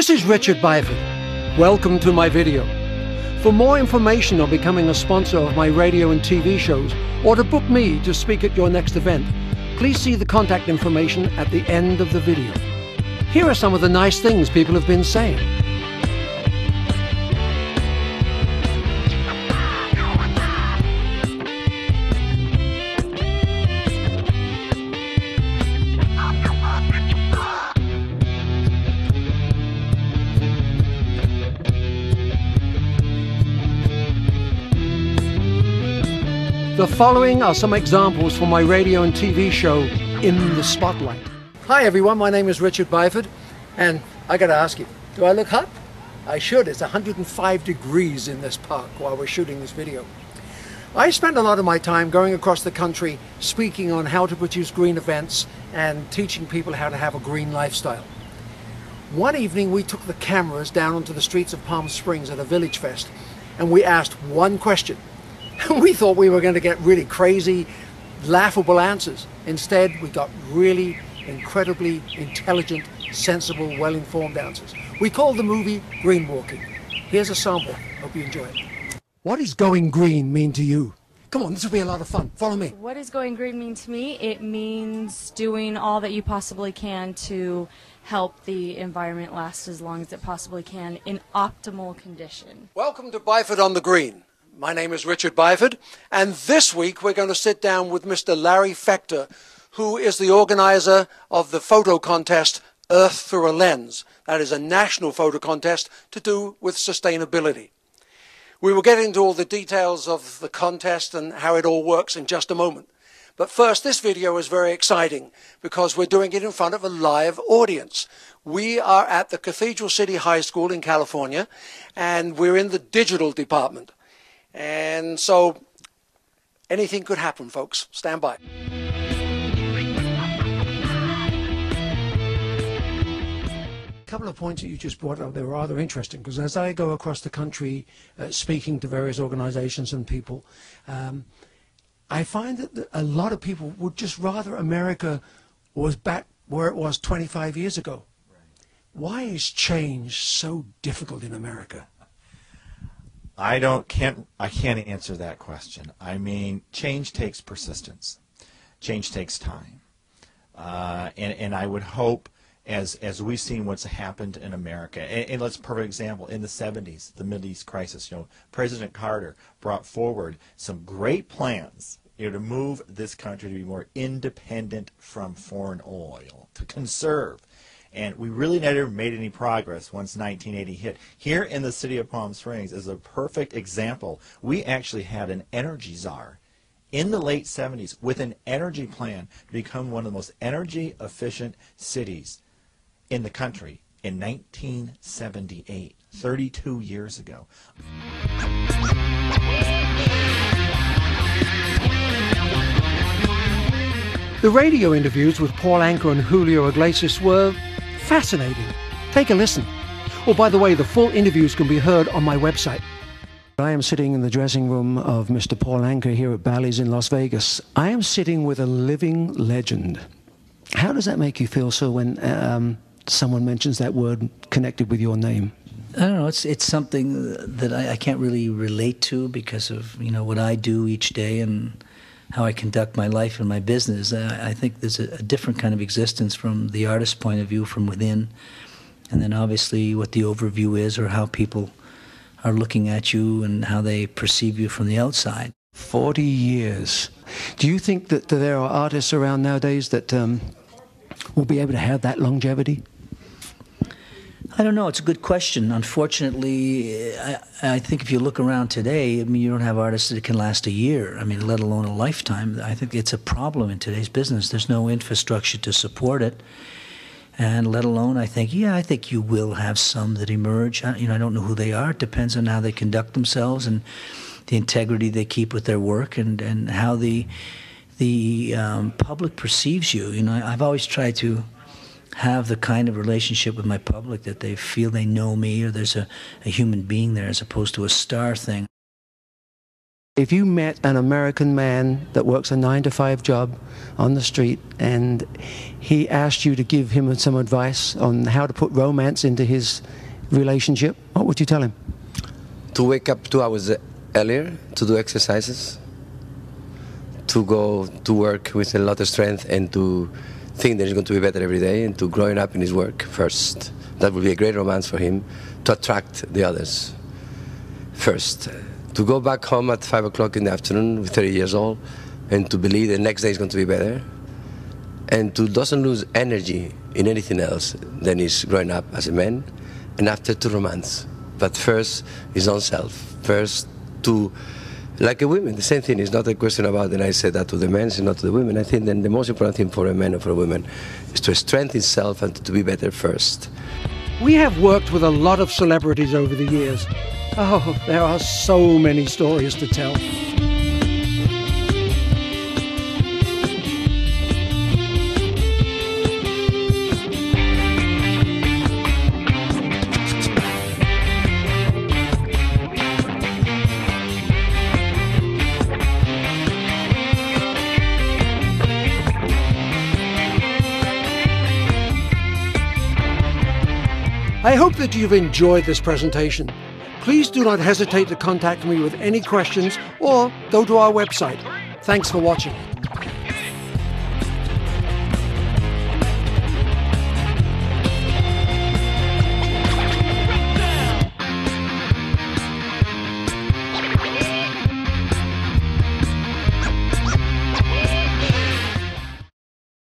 This is Richard Byford. Welcome to my video. For more information on becoming a sponsor of my radio and TV shows, or to book me to speak at your next event, please see the contact information at the end of the video. Here are some of the nice things people have been saying. The following are some examples from my radio and TV show, In the Spotlight. Hi everyone, my name is Richard Byford, and I gotta ask you, do I look hot? I should. It's 105 degrees in this park while we're shooting this video. I spend a lot of my time going across the country speaking on how to produce green events and teaching people how to have a green lifestyle. One evening we took the cameras down onto the streets of Palm Springs at a village fest, and we asked one question. We thought we were going to get really crazy, laughable answers. Instead, we got really incredibly intelligent, sensible, well-informed answers. We called the movie Green Walking. Here's a sample. Hope you enjoy it. What does going green mean to you? Come on, this will be a lot of fun. Follow me. What does going green mean to me? It means doing all that you possibly can to help the environment last as long as it possibly can in optimal condition. Welcome to Byford on the Green. My name is Richard Byford, and this week we're going to sit down with Mr. Larry Fechter, who is the organizer of the photo contest Earth Through a Lens. That is a national photo contest to do with sustainability. We will get into all the details of the contest and how it all works in just a moment. But first, this video is very exciting because we're doing it in front of a live audience. We are at the Cathedral City High School in California, and we're in the digital department. And so anything could happen, folks. Stand by. A couple of points that you just brought up, they were rather interesting, because as I go across the country speaking to various organizations and people, I find that a lot of people would just rather America was back where it was 25 years ago. Right. Why is change so difficult in America? I can't answer that question. I mean, change takes persistence. Change takes time. And I would hope, as we've seen what's happened in America, and let's perfect example, in the 70s, the Middle East crisis, President Carter brought forward some great plans, to move this country to be more independent from foreign oil, to conserve. And we really never made any progress once 1980 hit. Here in the city of Palm Springs is a perfect example. We actually had an energy czar in the late 70s with an energy plan to become one of the most energy efficient cities in the country in 1978, 32 years ago. The radio interviews with Paul Anka and Julio Iglesias were fascinating. Take a listen. Oh, by the way, the full interviews can be heard on my website. I am sitting in the dressing room of Mr. Paul Anka here at Bally's in Las Vegas. I am sitting with a living legend. How does that make you feel, sir, when someone mentions that word connected with your name? I don't know. It's something that I can't really relate to because of what I do each day and how I conduct my life and my business. I think there's a different kind of existence from the artist's point of view from within, and then obviously what the overview is or how people are looking at you and how they perceive you from the outside. 40 years. Do you think that there are artists around nowadays that will be able to have that longevity? I don't know. It's a good question. Unfortunately, I think if you look around today, I mean, you don't have artists that can last a year, I mean, let alone a lifetime. I think it's a problem in today's business. There's no infrastructure to support it. And let alone, I think you will have some that emerge. I don't know who they are. It depends on how they conduct themselves and the integrity they keep with their work and how the public perceives you. I've always tried to have the kind of relationship with my public that they feel they know me or there's a human being there as opposed to a star thing. if you met an American man that works a 9-to-5 job on the street and he asked you to give him some advice on how to put romance into his relationship, what would you tell him? To wake up 2 hours earlier, to do exercises, to go to work with a lot of strength, and to think that he's going to be better every day, and to growing up in his work first. That would be a great romance for him, to attract the others first. To go back home at 5 o'clock in the afternoon with 30 years old and to believe the next day is going to be better, and to doesn't lose energy in anything else than he's growing up as a man, and after to romance. But first his own self, first to, like a woman, the same thing. It's not a question about, and I said that to the men, it's not to the women. I think then the most important thing for a man and for a woman is to strengthen himself and to be better first. We have worked with a lot of celebrities over the years. Oh, there are so many stories to tell. I hope that you've enjoyed this presentation. Please do not hesitate to contact me with any questions or go to our website. Thanks for watching.